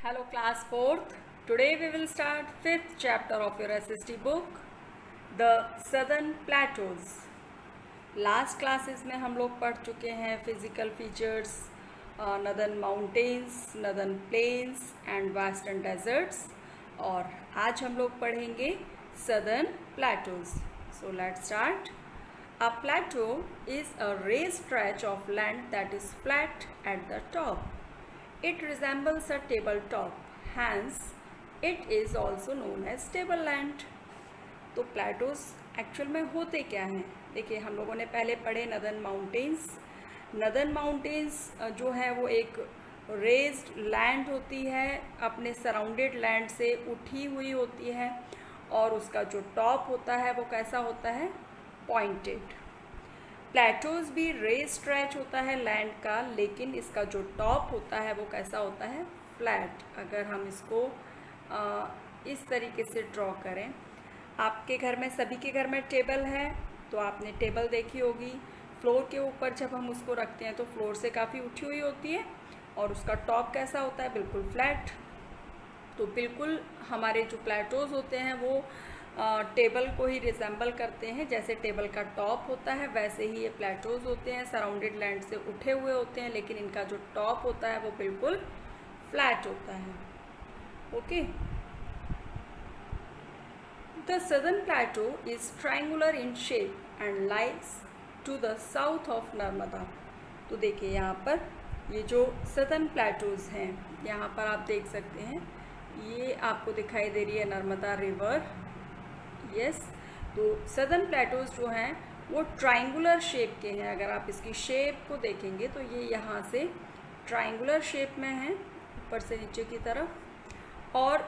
Hello class 4th. Today we will start 5th chapter of your SST book, The Southern Plateaus. Last classes में हम लोग पढ़ चुके हैं physical features, northern mountains, northern plains and western deserts, और आज हम लोग पढ़ेंगे southern plateaus. So let's start. A plateau is a raised stretch of land that is flat at the top. It resembles a tabletop, hence it is also known as tableland. तो Plato's actual में होते क्या हैं? देखिए, हम लोगों ने पहले पढ़े नदर्न माउंटेन्स. नदर्न माउंटेन्स जो है वो एक रेज्ड लैंड होती है, अपने सराउंडेड लैंड से उठी हुई होती है, और उसका जो टॉप होता है वो कैसा होता है? पॉइंटेड. प्लेटोज भी रेज स्ट्रेच होता है लैंड का, लेकिन इसका जो टॉप होता है वो कैसा होता है? फ्लैट. अगर हम इसको इस तरीके से ड्रॉ करें, आपके घर में, सभी के घर में टेबल है, तो आपने टेबल देखी होगी. फ्लोर के ऊपर जब हम उसको रखते हैं तो फ्लोर से काफ़ी उठी हुई होती है, और उसका टॉप कैसा होता है? बिल्कुल फ्लैट. तो बिल्कुल हमारे जो प्लेटोज होते हैं वो टेबल को ही रिजेंबल करते हैं. जैसे टेबल का टॉप होता है वैसे ही ये प्लेटोज होते हैं, सराउंडेड लैंड से उठे हुए होते हैं, लेकिन इनका जो टॉप होता है वो बिल्कुल फ्लैट होता है. Okay. The southern plateau is triangular in shape and lies to the south of Narmada. तो देखिए, यहाँ पर ये जो सदर्न प्लेटोज हैं, यहाँ पर आप देख सकते हैं, ये आपको दिखाई दे रही है नर्मदा रिवर. यस. तो सदर्न प्लेटोज जो हैं वो ट्रायंगुलर शेप के हैं. अगर आप इसकी शेप को देखेंगे तो ये यहाँ से ट्रायंगुलर शेप में है, ऊपर से नीचे की तरफ, और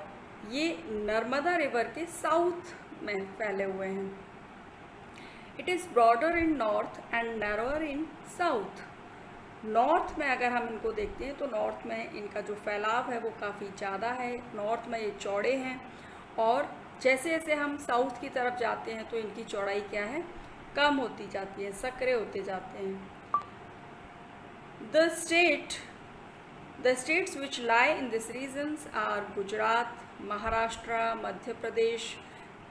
ये नर्मदा रिवर के साउथ में फैले हुए हैं. It is broader in north and narrower in south. North में अगर हम इनको देखते हैं तो नॉर्थ में इनका जो फैलाव है वो काफ़ी ज़्यादा है. नॉर्थ में ये चौड़े हैं, और जैसे जैसे हम साउथ की तरफ जाते हैं तो इनकी चौड़ाई क्या है? कम होती जाती है, संकरे होते जाते हैं. The states which lie in this regions are Gujarat, Maharashtra, Madhya Pradesh,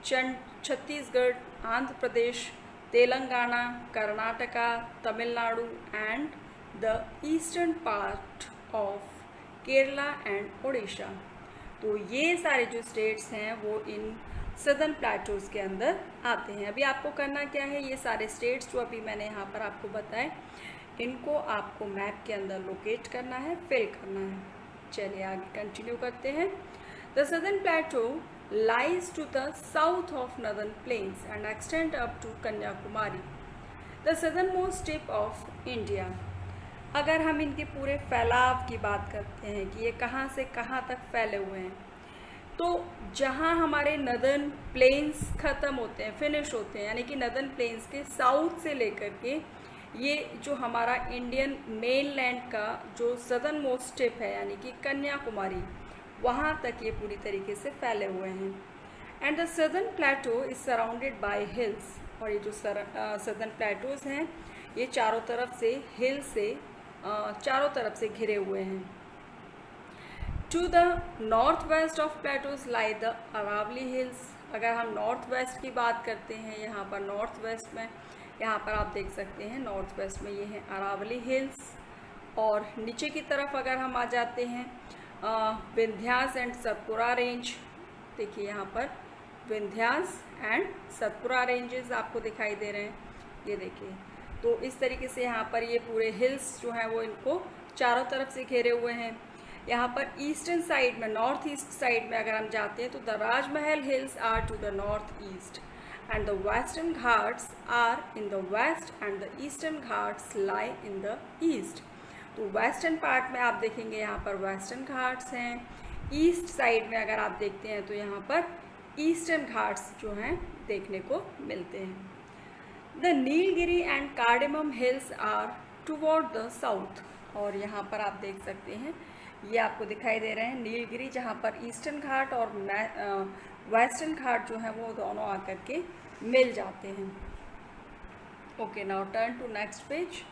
Chhattisgarh, Andhra Pradesh, Telangana, Karnataka, Tamil Nadu and the eastern part of Kerala and Odisha. तो ये सारे जो स्टेट्स हैं वो इन सदर्न प्लेटोज के अंदर आते हैं. अभी आपको करना क्या है? ये सारे स्टेट्स जो अभी मैंने यहाँ पर आपको बताए, इनको आपको मैप के अंदर लोकेट करना है, फिल करना है. चलिए आगे कंटिन्यू करते हैं. The southern plateau lies to the south of northern plains and extend up to Kanyakumari, the southern most tip of India. अगर हम इनके पूरे फैलाव की बात करते हैं कि ये कहाँ से कहाँ तक फैले हुए हैं, तो जहाँ हमारे नदर्न प्लेन्स ख़त्म होते हैं, फिनिश होते हैं, यानी कि नदर्न प्लेन्स के साउथ से लेकर के ये जो हमारा इंडियन मेन लैंड का जो सदर्न मोस्ट टिप है, यानी कि कन्याकुमारी, वहाँ तक ये पूरी तरीके से फैले हुए हैं. And the southern plateau is surrounded by hills. और ये जो सदर्न प्लेटोज हैं ये चारों तरफ से हिल से चारों तरफ से घिरे हुए हैं. To the north west of plateaus lie the Aravalli hills. अगर हम नॉर्थ वेस्ट की बात करते हैं, यहाँ पर नॉर्थ वेस्ट में, यहाँ पर आप देख सकते हैं नॉर्थ वेस्ट में ये हैं अरावली हिल्स. और नीचे की तरफ अगर हम आ जाते हैं, विंध्यास एंड सतपुरा रेंज. देखिए, यहाँ पर विंध्यास एंड सतपुरा रेंजेस आपको दिखाई दे रहे हैं, ये देखिए. तो इस तरीके से यहाँ पर ये पूरे हिल्स जो हैं वो इनको चारों तरफ से घेरे हुए हैं. यहाँ पर ईस्टर्न साइड में, नॉर्थ ईस्ट साइड में अगर हम जाते हैं तो the Rajmahal hills are to the north east and the western Ghats are in the west and the eastern Ghats lie in the east. तो वेस्टर्न पार्ट में आप देखेंगे यहाँ पर वेस्टर्न घाट्स हैं. ईस्ट साइड में अगर आप देखते हैं तो यहाँ पर ईस्टर्न घाट्स जो हैं देखने को मिलते हैं. The Nilgiri and cardamom hills are toward the south. और यहाँ पर आप देख सकते हैं, ये आपको दिखाई दे रहे हैं नीलगिरी, जहाँ पर ईस्टर्न घाट और वेस्टर्न घाट जो हैं वो दोनों आकर के मिल जाते हैं. Okay, now turn to next page.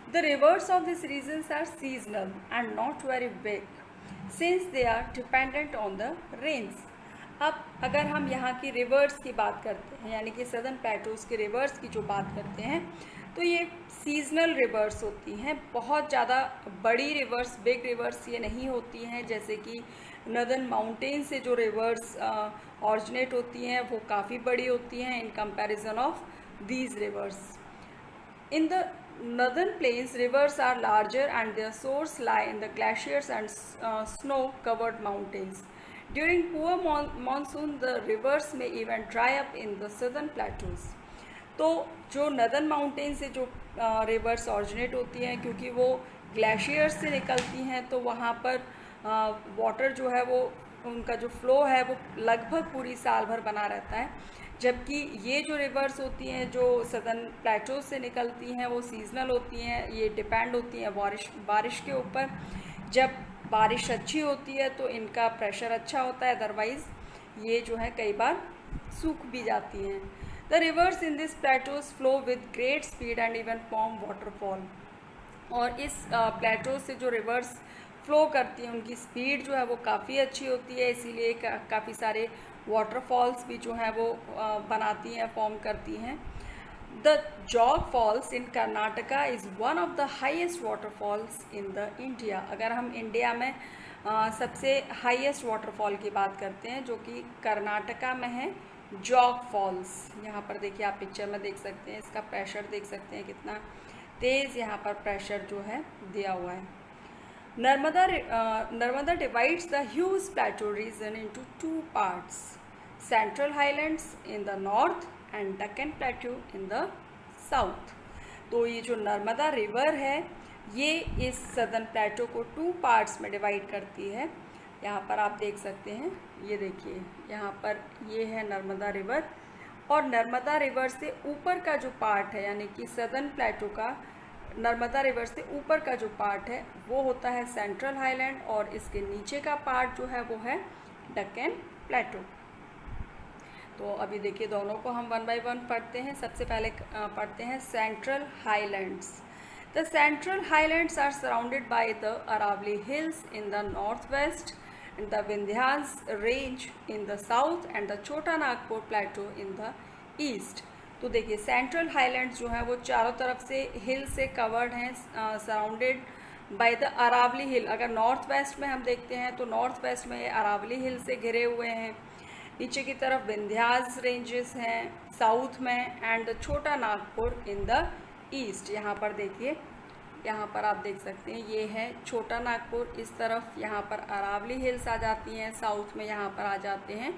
The rivers of these regions are seasonal and not very big since they are dependent on the rains. अब अगर हम यहाँ की रिवर्स की बात करते हैं, यानी कि सदर्न प्लेटूज़ के रिवर्स की जो बात करते हैं, तो ये सीजनल रिवर्स होती हैं। बहुत ज़्यादा बड़ी रिवर्स, बिग रिवर्स ये नहीं होती हैं। जैसे कि नदर्न माउंटेन से जो रिवर्स ऑरिजिनेट होती हैं वो काफ़ी बड़ी होती हैं in comparison of these rivers. In the northern plains, rivers are larger and their source lie in the glaciers and snow-covered mountains. During poor monsoon, the rivers may even dry up in the southern plateaus. तो जो northern mountain से जो reverse originate होती हैं, क्योंकि वो glaciers से निकलती हैं, तो वहाँ पर वाटर जो है वो, उनका जो फ्लो है वो लगभग पूरी साल भर बना रहता है। जबकि ये जो रिवर्स होती हैं जो सदर्न प्लेटो से निकलती हैं वो सीजनल होती हैं। ये डिपेंड होती हैं बारिश के ऊपर। जब बारिश अच्छी होती है तो इनका प्रेशर अच्छा होता है, अदरवाइज़ ये जो है कई बार सूख भी जाती हैं। The reverse in this Plato's flow with great speed and even form waterfall. और इस प्लेटो से जो रिवर्स फ्लो करती हैं उनकी स्पीड जो है वो काफ़ी अच्छी होती है, इसीलिए काफ़ी सारे वाटरफॉल्स भी जो हैं वो बनाती हैं, फॉर्म करती हैं। The jog falls in Karnataka is one of the highest waterfalls in the India. अगर हम इंडिया में सबसे हाईएस्ट वाटरफॉल की बात करते हैं जो कि कर्नाटका में है, जॉग फॉल्स। यहाँ पर देखिए, आप पिक्चर में देख सकते हैं, इसका प्रेशर देख सकते हैं कितना तेज़ यहाँ पर प्रेशर जो है दिया हुआ है। Narmada divides the huge plateau region into two parts, Central Highlands in the north and Deccan Plateau in the south. तो ये जो नर्मदा रिवर है ये इस सदर्न प्लेटो को टू पार्ट्स में डिवाइड करती है। यहाँ पर आप देख सकते हैं, ये देखिए यहाँ पर ये है नर्मदा रिवर, और नर्मदा रिवर से ऊपर का जो पार्ट है, यानी कि सदर्न प्लेटो का नर्मदा रिवर से ऊपर का जो पार्ट है वो होता है सेंट्रल हाईलैंड, और इसके नीचे का पार्ट जो है वो है डक्कन प्लेटो। तो अभी देखिए दोनों को हम वन बाय वन पढ़ते हैं। सबसे पहले पढ़ते हैं central highlands. The central highlands are surrounded by the Aravalli hills in the north west and the Vindhyas range in the south and the Chota Nagpur plateau in the east. तो देखिए सेंट्रल हाईलैंड्स जो है वो चारों तरफ से हिल से कवर्ड हैं, सराउंडेड बाय द अरावली हिल। अगर नॉर्थ वेस्ट में हम देखते हैं तो नॉर्थ वेस्ट में अरावली हिल से घिरे हुए हैं। नीचे की तरफ विंध्यास रेंजेस हैं साउथ में, and the Chota Nagpur in the east. यहाँ पर देखिए, यहाँ पर आप देख सकते हैं ये है छोटा नागपुर इस तरफ, यहाँ पर अरावली हिल्स आ जाती हैं, साउथ में यहाँ पर आ जाते हैं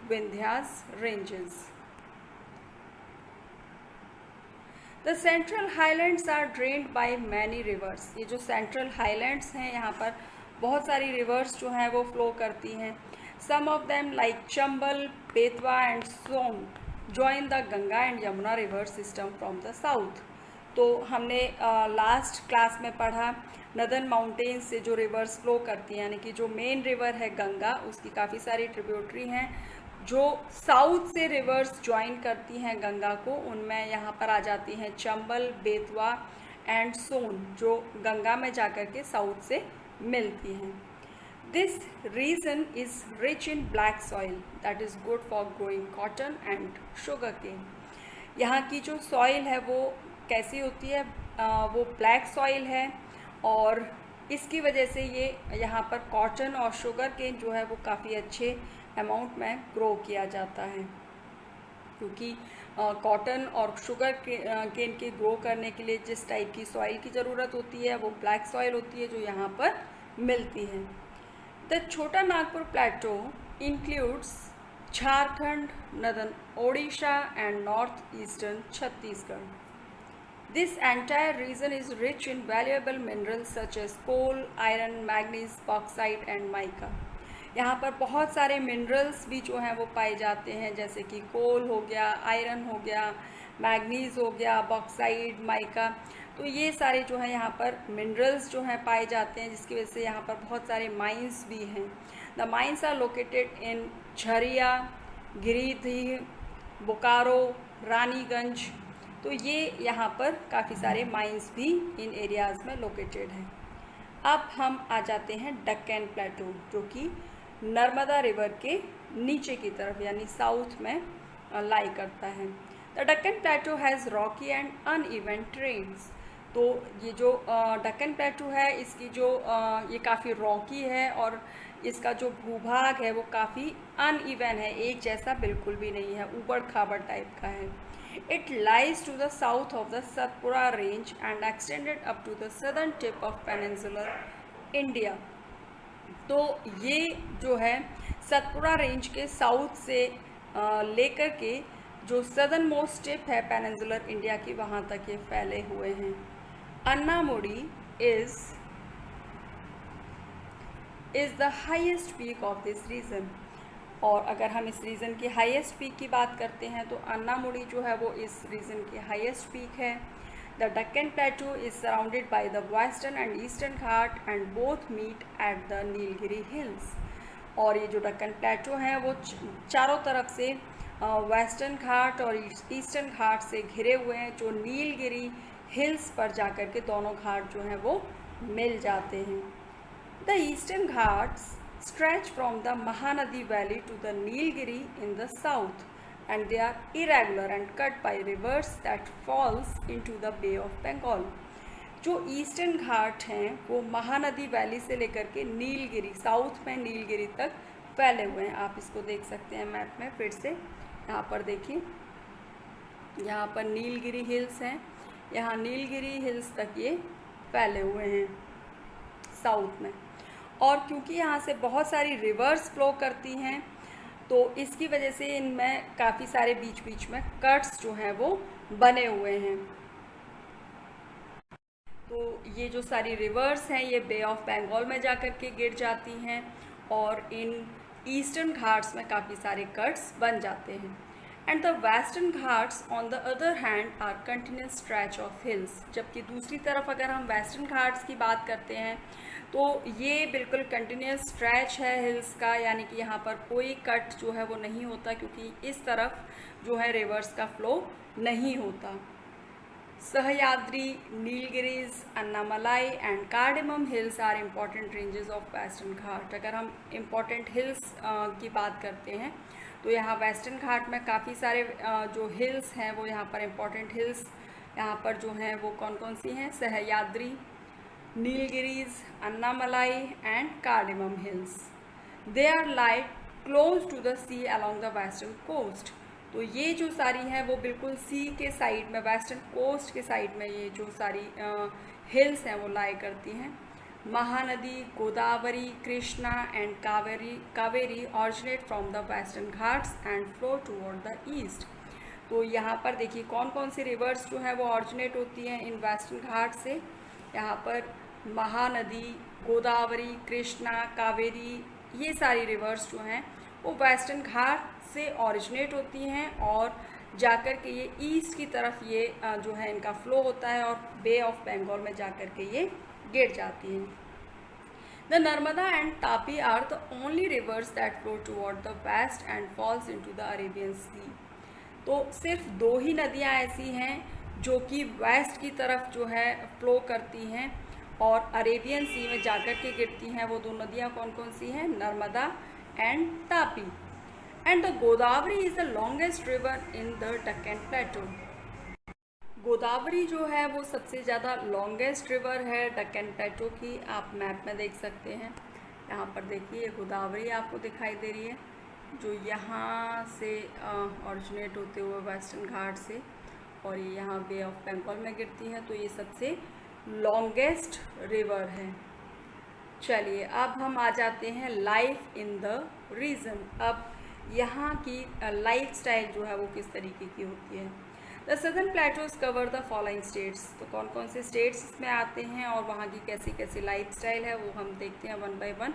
Vindhyas ranges. The central highlands are drained by many rivers. ये जो सेंट्रल हाईलैंड्स हैं यहाँ पर बहुत सारी रिवर्स जो हैं वो फ्लो करती हैं। Some of them like Chambal, Betwa and Son join the Ganga and Yamuna river system from the south. तो हमने लास्ट क्लास में पढ़ा नदर्न माउंटेन्स से जो रिवर्स फ्लो करती हैं, यानी कि जो मेन रिवर है गंगा, उसकी काफ़ी सारी ट्रिब्यूटरी हैं जो साउथ से रिवर्स ज्वाइन करती हैं गंगा को। उनमें यहाँ पर आ जाती हैं चंबल, बेतवा एंड सोन, जो गंगा में जाकर के साउथ से मिलती हैं। This region is rich in black soil that is good for growing cotton and sugar cane. यहाँ की जो सॉइल है वो कैसी होती है, वो ब्लैक सॉइल है, और इसकी वजह से ये यहाँ पर कॉटन और शुगर केन जो है वो काफ़ी अच्छे अमाउंट में ग्रो किया जाता है। क्योंकि कॉटन और शुगर केन के ग्रो करने के लिए जिस टाइप की सॉइल की ज़रूरत होती है वो ब्लैक सॉइल होती है जो यहाँ पर मिलती है। The Chota Nagpur plateau includes Jharkhand, northern Odisha and north eastern Chhattisgarh. This entire region is rich in valuable minerals such as coal, iron, manganese, bauxite and mica. यहाँ पर बहुत सारे मिनरल्स भी जो हैं वो पाए जाते हैं, जैसे कि कोल हो गया, आयरन हो गया, मैग्नीज हो गया, बॉक्साइट, माइका। तो ये सारे जो हैं यहाँ पर मिनरल्स जो हैं पाए जाते हैं, जिसकी वजह से यहाँ पर बहुत सारे माइंस भी हैं। The mines are located in Jharia, Giridih, Bokaro, Raniganj. तो ये यहाँ पर काफ़ी सारे माइंस भी इन एरियाज़ में लोकेटेड हैं। अब हम आ जाते हैं डक्कन प्लेटो, जो कि नर्मदा रिवर के नीचे की तरफ यानी साउथ में लाई करता है। The Deccan plateau has rocky and uneven terrains. तो ये जो डक्कन प्लेटो है, इसकी जो ये काफ़ी रॉकी है और इसका जो भूभाग है वो काफ़ी अनइवन है, एक जैसा बिल्कुल भी नहीं है, ऊबड़ खाबड़ टाइप का है। It lies to the south of the Satpura range and extended up to the southern tip of peninsular India. तो ये जो है सतपुरा रेंज के साउथ से लेकर के जो सदर्न मोस्ट टिप है पेनिनसुलर इंडिया की, वहाँ तक ये फैले हुए हैं। Anamudi is the highest peak of this region. और अगर हम इस रीजन की हाईएस्ट पीक की बात करते हैं तो अन्नामुडी जो है वो इस रीजन की हाईएस्ट पीक है। The Deccan plateau is surrounded by the western and eastern Ghat and both meet at the Nilgiri hills. और ये जो डक्कन प्लेटू है वो चारों तरफ से वेस्टर्न घाट और ईस्टर्न घाट से घिरे हुए हैं, जो नीलगिरी हिल्स पर जाकर के दोनों घाट जो हैं वो मिल जाते हैं। The eastern Ghats stretch from the Mahanadi Valley to the Nilgiri in the south, and they are irregular and cut by rivers that falls into the Bay of Bengal. जो ईस्टर्न घाट हैं वो महानदी वैली से लेकर के नीलगिरी, साउथ में नीलगिरी तक फैले हुए हैं। आप इसको देख सकते हैं मैप में, फिर से यहाँ पर देखिए, यहाँ पर नीलगिरी हिल्स हैं, यहाँ नीलगिरी हिल्स तक ये फैले हुए हैं साउथ में। और क्योंकि यहाँ से बहुत सारी रिवर्स फ्लो करती हैं तो इसकी वजह से इनमें काफ़ी सारे बीच बीच में कट्स जो हैं वो बने हुए हैं। तो ये जो सारी रिवर्स हैं ये बे ऑफ बंगाल में जाकर के गिर जाती हैं और इन ईस्टर्न घाट्स में काफ़ी सारे कट्स बन जाते हैं। And the western Ghats on the other hand are continuous stretch of hills. जबकि दूसरी तरफ अगर हम वेस्टर्न घाट्स की बात करते हैं तो ये बिल्कुल कंटिन्यूस स्ट्रेच है हिल्स का, यानी कि यहाँ पर कोई कट जो है वो नहीं होता, क्योंकि इस तरफ जो है रिवर्स का फ्लो नहीं होता। Sahyadri, Nilgiris, Annamalai and cardamom hills are important ranges of western Ghat. अगर हम इम्पॉर्टेंट हिल्स की बात करते हैं तो यहाँ वेस्टर्न घाट में काफ़ी सारे जो हिल्स हैं वो यहाँ पर इम्पॉर्टेंट हिल्स यहाँ पर जो हैं वो कौन कौन सी हैं? Sahyadri, Nilgiris, Annamalai and cardamom hills. They are light close to the sea along the western coast. तो ये जो सारी हैं वो बिल्कुल सी के साइड में, वेस्टर्न कोस्ट के साइड में ये जो सारी हिल्स हैं वो लाई करती हैं। Mahanadi, Godavari, Krishna and Kaveri originate from the western Ghats and flow toward the east. तो यहाँ पर देखिए कौन कौन सी रिवर्स जो हैं वो ऑरिजिनेट होती हैं इन वेस्टर्न घाट से। यहाँ पर महानदी, गोदावरी, कृष्णा, कावेरी, ये सारी रिवर्स जो हैं वो वेस्टर्न घाट से ऑरिजिनेट होती हैं और जाकर के ये ईस्ट की तरफ ये जो है इनका फ्लो होता है और बे ऑफ बंगाल में जाकर के ये गिर जाती हैं। The Narmada and Tapi are the only rivers that flow toward the west and falls into the Arabian sea. तो सिर्फ दो ही नदियाँ ऐसी हैं जो कि वेस्ट की तरफ जो है फ्लो करती हैं और अरेबियन सी में जाकर के गिरती हैं। वो दो नदियाँ कौन कौन सी हैं? Narmada and Tapi. And the Godavari is the longest river in the Deccan plateau. Godavari जो है वो सबसे ज़्यादा लॉन्गेस्ट रिवर है डक्कन प्लेटो की। आप मैप में देख सकते हैं, यहाँ पर देखिए गोदावरी आपको दिखाई दे रही है जो यहाँ से ऑरिजिनेट होते हुए वेस्टर्न घाट से और ये यहाँ बे ऑफ बंगाल में गिरती है। तो ये सबसे लॉन्गेस्ट रिवर है। चलिए अब हम आ जाते हैं लाइफ इन द रीजन। अब यहाँ की लाइफ स्टाइल जो है वो किस तरीके की होती है। The southern Plato's cover the following states. तो कौन कौन से स्टेट्स इसमें आते हैं और वहाँ की कैसी कैसी लाइफ स्टाइल है वो हम देखते हैं वन बाय वन।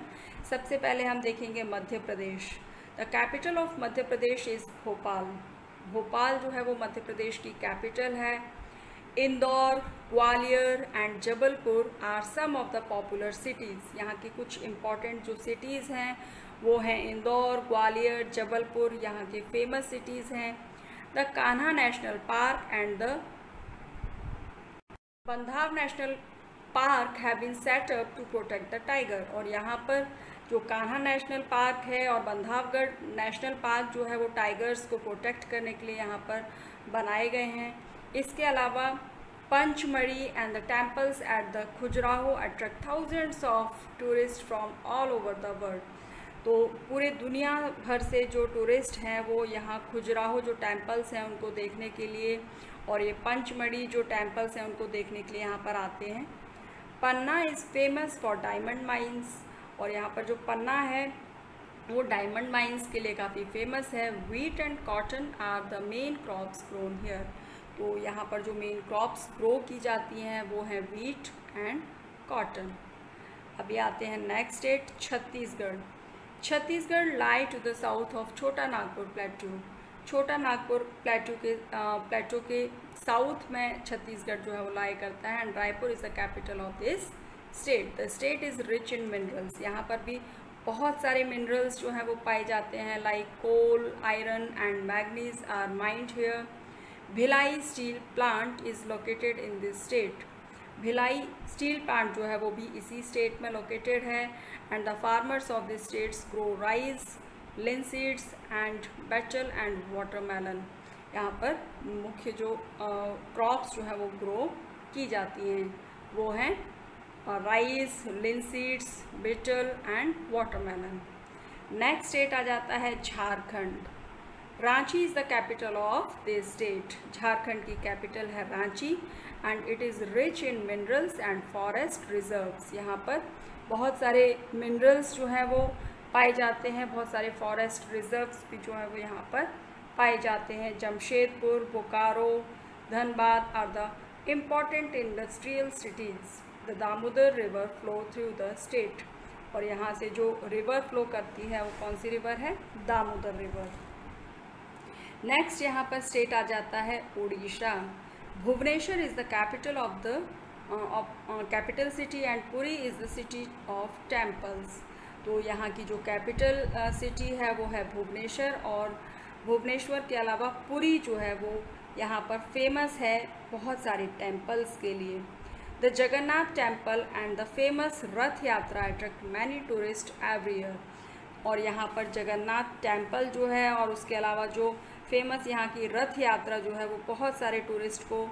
सबसे पहले हम देखेंगे Madhya Pradesh. The capital of Madhya Pradesh is Bhopal. Bhopal जो है वो मध्य प्रदेश की कैपिटल है। Indore, Gwalior and Jabalpur are some of the popular cities. यहाँ की कुछ इम्पॉर्टेंट जो सिटीज़ हैं वो हैं इंदौर, ग्वालियर, जबलपुर, यहाँ के फेमस सिटीज़ हैं। The Kanha national park and the Bandhav national park have been set up to protect the tiger. और यहाँ पर जो कान्हा नेशनल पार्क है और बंधावगढ़ नेशनल पार्क जो है वो टाइगर्स को प्रोटेक्ट करने के लिए यहाँ पर बनाए गए हैं। इसके अलावा Pachmarhi and the temples at the Khajuraho attract thousands of tourist from all over the world. तो पूरे दुनिया भर से जो टूरिस्ट हैं वो यहाँ खजुराहो जो टेम्पल्स हैं उनको देखने के लिए और ये पंचमढ़ी जो टेम्पल्स हैं उनको देखने के लिए यहाँ पर आते हैं। Panna is famous for diamond mines. और यहाँ पर जो पन्ना है वो डायमंड माइंस के लिए काफ़ी फेमस है। Wheat and cotton are the main crops grown here. तो यहाँ पर जो मेन क्रॉप्स ग्रो की जाती हैं वो हैं व्हीट एंड कॉटन। अभी आते हैं next state Chhattisgarh. Chhattisgarh lie to the south of Chota Nagpur प्लेटू। छोटा नागपुर प्लेटू के साउथ में छत्तीसगढ़ जो है वो लाई करता है and Raipur is the capital of this state. The state is rich in minerals. यहाँ पर भी बहुत सारे मिनरल्स जो हैं वो पाए जाते हैं like coal, iron and manganese are mined here. Bhilai steel plant is located in this state. Bhilai steel plant जो है वो भी इसी स्टेट में लोकेटेड है and the farmers of this states grow rice, linseeds and बेचल एंड वाटरमेलन। यहाँ पर मुख्य जो क्रॉप्स जो है वो ग्रो की जाती हैं वो हैं राइस, लिनसीड्स, बेचल एंड वाटरमेलन। नेक्स्ट स्टेट आ जाता है Jharkhand. Ranchi is the capital of this state. Jharkhand की कैपिटल है Ranchi and it is rich in minerals and forest reserves. यहाँ पर बहुत सारे मिनरल्स जो हैं वो पाए जाते हैं, बहुत सारे फॉरेस्ट रिजर्व्स भी जो हैं वो यहाँ पर पाए जाते हैं। Jamshedpur, Bokaro, Dhanbad are the important industrial cities. The Damodar river flow through the state. और यहाँ से जो रिवर फ्लो करती है वो कौन सी रिवर है? दामोदर रिवर। नेक्स्ट यहाँ पर स्टेट आ जाता है Orissa. Bhubaneswar is the capital of the capital city and Puri is the city of temples. तो यहाँ की जो कैपिटल सिटी है वो है भुवनेश्वर और भुवनेश्वर के अलावा पुरी जो है वो यहाँ पर फेमस है बहुत सारे टेम्पल्स के लिए। The Jagannath temple and the famous रथ यात्रा attract many tourist every year. और यहाँ पर जगन्नाथ टेम्पल जो है और उसके अलावा जो फेमस यहाँ की रथ यात्रा जो है वो बहुत सारे टूरिस्ट को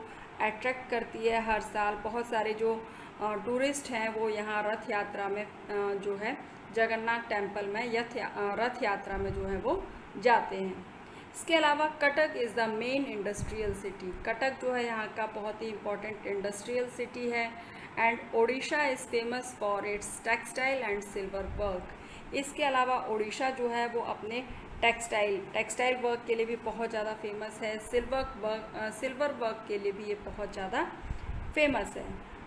अट्रैक्ट करती है हर साल। बहुत सारे जो टूरिस्ट हैं वो यहाँ रथ यात्रा में जो है जगन्नाथ टेम्पल में रथ यात्रा में जो है वो जाते हैं। इसके अलावा Cuttack is the main industrial city. Cuttack जो है यहाँ का बहुत ही इम्पोर्टेंट इंडस्ट्रियल सिटी है and Odisha is famous for its textile and silver work. इसके अलावा ओडिशा जो है वो अपने टेक्सटाइल वर्क के लिए भी बहुत ज़्यादा फेमस है। सिल्वर वर्क के लिए भी ये बहुत ज़्यादा फेमस है।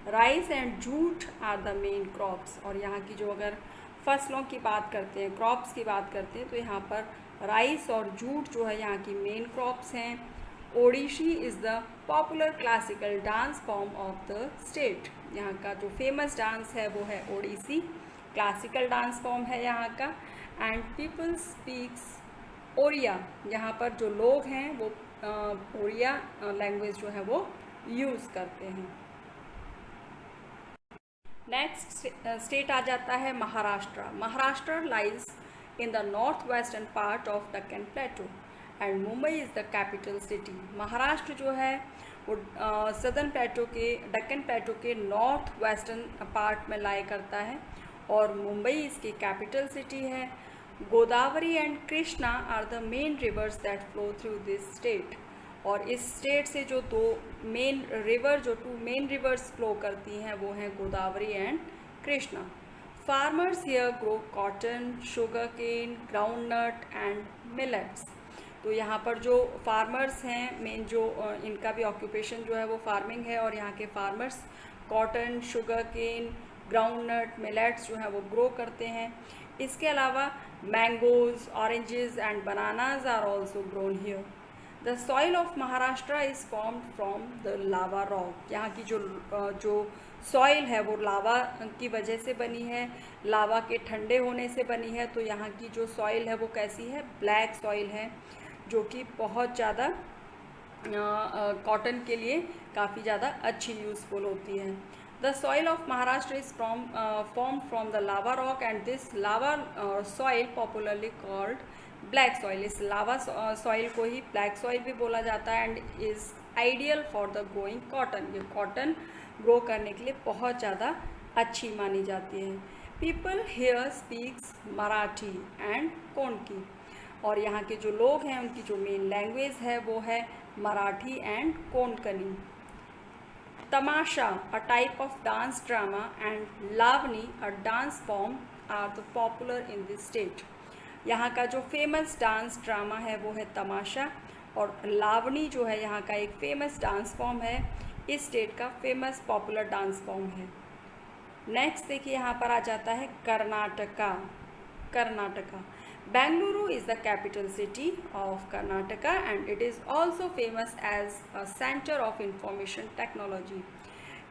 Rice and jute are the main crops. और यहाँ की जो अगर फसलों की बात करते हैं, क्रॉप्स की बात करते हैं तो यहाँ पर राइस और जूट जो है यहाँ की मेन क्रॉप्स हैं। Odissi is the popular classical dance form of the state. यहाँ का जो फेमस डांस है वो है ओडिसी, क्लासिकल डांस फॉर्म है यहाँ का। And people speaks Odia. यहाँ पर जो लोग हैं वो ओडिया लैंग्वेज जो है वो यूज़ करते हैं। नेक्स्ट स्टेट आ जाता है Maharashtra. Maharashtra lies in the north western part of Deccan प्लेटू and Mumbai is the capital city. Maharashtra जो है वो सदर्न प्लेटू के डेक्कन प्लेटू के नॉर्थ वेस्टर्न पार्ट में लाई करता है और मुंबई इसकी कैपिटल सिटी है। Godavari and Krishna are the main rivers that flow through this state. और इस स्टेट से जो टू मेन रिवर्स फ्लो करती हैं वो हैं Godavari and Krishna. Farmers here grow cotton, sugar cane, groundnut and millets. तो यहाँ पर जो फार्मर्स हैं मेन जो इनका भी ऑक्यूपेशन जो है वो फार्मिंग है और यहाँ के farmers cotton, sugar cane, groundnut, millets जो है वो ग्रो करते हैं। इसके अलावा mangoes, oranges and bananas are also grown here. The soil of Maharashtra is formed from the lava rock. यहाँ की जो सॉइल है वो लावा की वजह से बनी है, लावा के ठंडे होने से बनी है। तो यहाँ की जो सॉइल है वो कैसी है? ब्लैक सॉइल है जो कि बहुत ज़्यादा कॉटन के लिए काफ़ी ज़्यादा अच्छी यूज़फुल होती है। The soil of Maharashtra is form from the lava rock and this lava soil popularly called black soil. इस लावा सॉइल को ही ब्लैक सॉइल भी बोला जाता है and is ideal for the growing cotton. ये कॉटन ग्रो करने के लिए बहुत ज़्यादा अच्छी मानी जाती है। People here speaks Marathi and Konkani, और यहाँ के जो लोग हैं उनकी जो मेन लैंग्वेज है वो है Marathi and Konkani. Tamasha, a type of dance drama, and Lavani, a dance form are the popular in this state. यहाँ का जो फेमस डांस ड्रामा है वो है तमाशा, और लावनी जो है यहाँ का एक फेमस डांस फॉर्म है, इस स्टेट का फेमस पॉपुलर डांस फॉर्म है। नेक्स्ट देखिए यहाँ पर आ जाता है Karnataka. Karnataka, Bangalore is the capital city of Karnataka and it is also famous as a center of information technology.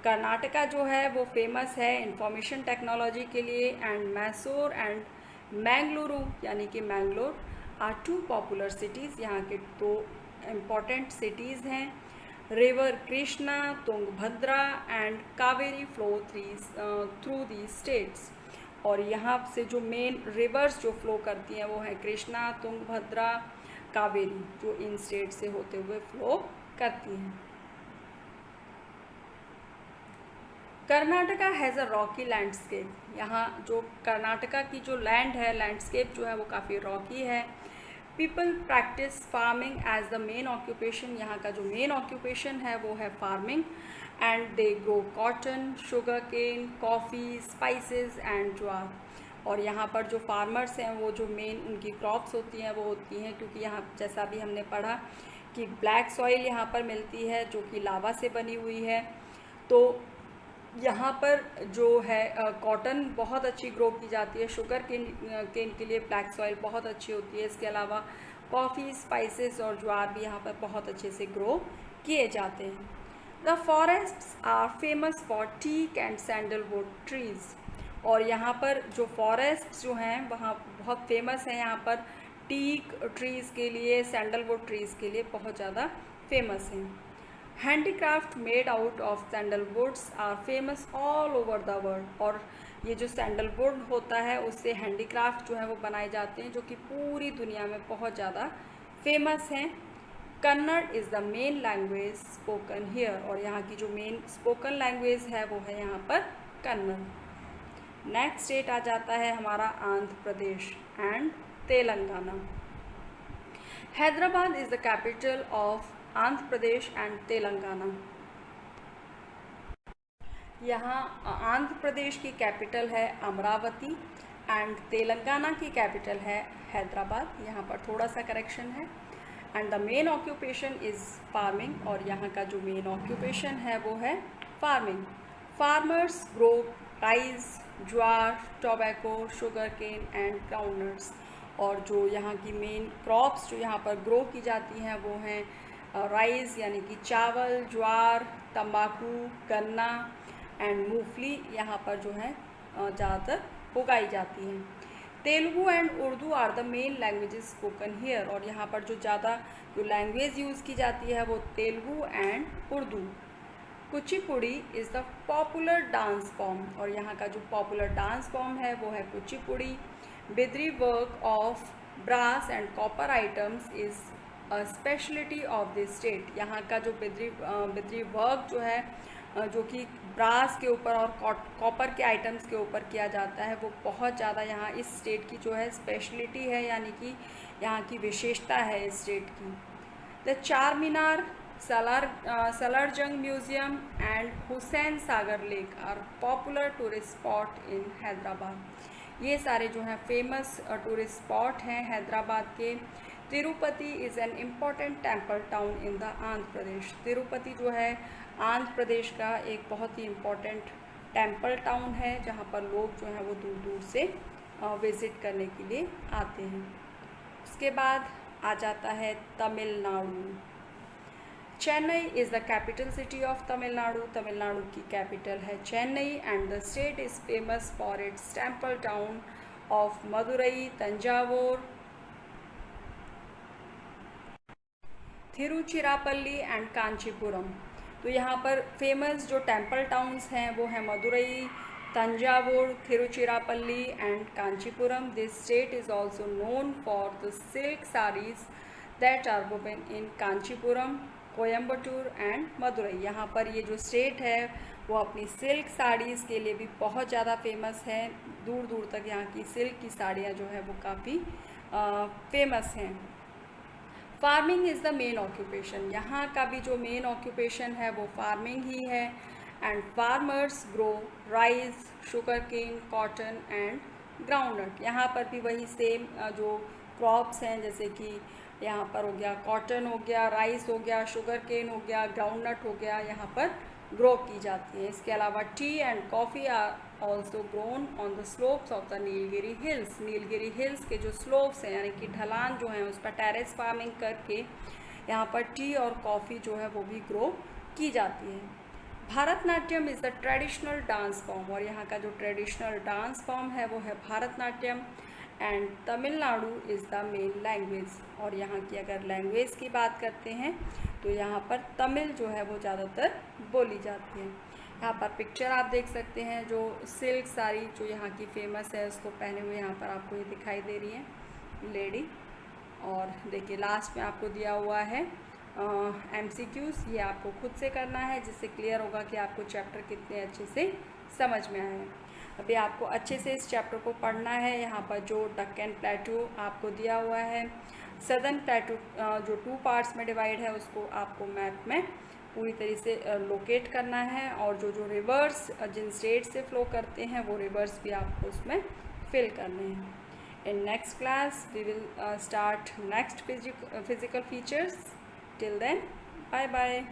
Karnataka जो है वो फेमस है इंफॉर्मेशन टेक्नोलॉजी के लिए, एंड मैसूर एंड मैंगलुरु यानी कि Mangalore are two popular cities. यहाँ के दो इम्पॉर्टेंट सिटीज़ हैं। River Krishna, Tungabhadra and Kaveri flow through the states, और यहाँ से जो मेन रिवर्स जो फ्लो करती हैं वो है कृष्णा, तुंगभद्रा, कावेरी, जो इन स्टेट से होते हुए फ्लो करती हैं। Karnataka has a Rocky landscape. यहाँ जो कर्नाटका की जो लैंड है, लैंडस्केप जो है वो काफ़ी रॉकी है। People practice farming as the main occupation. यहाँ का जो मेन ऑक्यूपेशन है वो है farming, and they grow cotton, sugar cane, coffee, spices and jowar. और यहाँ पर जो फार्मर्स हैं वो जो मेन उनकी क्रॉप्स होती हैं वो होती हैं, क्योंकि यहाँ जैसा भी हमने पढ़ा कि ब्लैक सॉइल यहाँ पर मिलती है जो कि लावा से बनी हुई है, तो यहाँ पर जो है कॉटन बहुत अच्छी ग्रो की जाती है। शुगर केन के लिए ब्लैक सॉइल बहुत अच्छी होती है। इसके अलावा कॉफ़ी, स्पाइसेस और ज्वार भी यहाँ पर बहुत अच्छे से ग्रो किए जाते हैं। The forests are famous for teak and sandalwood trees, और यहाँ पर जो फॉरेस्ट जो हैं वहाँ बहुत फेमस हैं। यहाँ पर टीक ट्रीज़ के लिए, सैंडलवुड ट्रीज़ के लिए बहुत ज़्यादा फेमस हैं। Handicraft made out of sandalwoods are famous all over the world, और ये जो सैंडलवुड होता है उससे हैंडीक्राफ्ट जो है वो बनाए जाते हैं जो कि पूरी दुनिया में बहुत ज़्यादा फेमस हैं। Kannada is the main language spoken here, और यहाँ की जो मेन स्पोकन लैंग्वेज है वो है यहाँ पर कन्नड़। नेक्स्ट स्टेट आ जाता है हमारा Andhra Pradesh and Telangana. Hyderabad is the capital of Andhra Pradesh and Telangana. यहाँ आंध्र प्रदेश की कैपिटल है अमरावती एंड तेलंगाना की कैपिटल है हैदराबाद। यहाँ पर थोड़ा सा करेक्शन है। And the main occupation is farming, और यहाँ का जो मेन ऑक्यूपेशन है वो है farming. Farmers grow rice, jowar, tobacco, sugar cane and groundnuts, और जो यहाँ की मेन क्रॉप्स जो यहाँ पर ग्रो की जाती हैं वो हैं राइस यानी कि चावल, ज्वार, तंबाकू, गन्ना एंड मूंगफली यहाँ पर जो है ज़्यादातर उगाई जाती हैं। Telugu and Urdu are the main languages spoken here, और यहाँ पर जो ज़्यादा जो लैंग्वेज यूज़ की जाती है वो Telugu and Urdu. Kuchipudi is the popular dance form, और यहाँ का जो पॉपुलर डांस फॉर्म है वो है Kuchipudi. Bidri work of brass and copper items is a speciality of this state. यहाँ का जो बिद्री वर्क जो है जो कि ब्रास के ऊपर और कॉपर के आइटम्स के ऊपर किया जाता है वो बहुत ज़्यादा यहाँ इस स्टेट की जो है स्पेशलिटी है, यानी कि यहाँ की विशेषता है इस स्टेट की। The Char Minar, Salarjung museum and Hussain Sagar lake are popular tourist spot in Hyderabad. ये सारे जो हैं फेमस टूरिस्ट स्पॉट हैं हैदराबाद के। Tirupati is an important temple town in the Andhra Pradesh. Tirupati जो है आंध्र प्रदेश का एक बहुत ही इम्पॉर्टेंट टेम्पल टाउन है जहाँ पर लोग जो हैं वो दूर दूर से विज़िट करने के लिए आते हैं। उसके बाद आ जाता है Tamil Nadu. Chennai is the capital city of Tamil Nadu. Tamil Nadu की कैपिटल है Chennai and the state is famous for its temple town of Madurai, Thanjavur, Tiruchirappalli and Kanchipuram. तो यहाँ पर फेमस जो टेम्पल टाउन्स हैं वो है Madurai, Thanjavur, Tiruchirappalli and Kanchipuram. This state is also known for the silk saris that are woven in Kanchipuram, Coimbatore and Madurai. यहाँ पर ये जो स्टेट है वो अपनी सिल्क साड़ीज़ के लिए भी बहुत ज़्यादा फेमस है। दूर दूर तक यहाँ की सिल्क की साड़ियाँ जो है वो काफ़ी फेमस हैं। Farming is the main occupation. यहाँ का भी जो मेन ऑक्यूपेशन है वो फार्मिंग ही है। And farmers grow rice, sugar cane, cotton and groundnut. यहाँ पर भी वही सेम जो क्रॉप्स हैं, जैसे कि यहाँ पर हो गया कॉटन हो गया, राइस हो गया, शुगर केन हो गया, ग्राउंडनट हो गया, यहाँ पर ग्रो की जाती है। इसके अलावा tea and coffee are also grown on the slopes of the Nilgiri hills. Nilgiri hills के जो स्लोप्स हैं यानी कि ढलान जो हैं उस पर टेरेस फार्मिंग करके यहाँ पर टी और कॉफ़ी जो है वो भी ग्रो की जाती है। Bharatanatyam is the traditional dance form, और यहाँ का जो ट्रेडिशनल डांस फॉर्म है वो है Bharatanatyam. And Tamil Nadu is the main language, और यहाँ की अगर लैंग्वेज की बात करते हैं तो यहाँ पर तमिल जो है वो ज़्यादातर बोली जाती है। यहाँ पर पिक्चर आप देख सकते हैं, जो सिल्क साड़ी जो यहाँ की फेमस है उसको पहने हुए यहाँ पर आपको ये दिखाई दे रही है लेडी। और देखिए लास्ट में आपको दिया हुआ है MCQs, ये आपको खुद से करना है जिससे क्लियर होगा कि आपको चैप्टर कितने अच्छे से समझ में आए हैं। अभी आपको अच्छे से इस चैप्टर को पढ़ना है। यहाँ पर जो डक्कन प्लेटू आपको दिया हुआ है, सदर्न प्लेटू जो 2 पार्ट्स में डिवाइड है उसको आपको मैप में पूरी तरीके से लोकेट करना है, और जो जो रिवर्स जिन स्टेट से फ्लो करते हैं वो रिवर्स भी आपको उसमें फिल करने हैं। In next class we will start next physical features. Till then bye bye.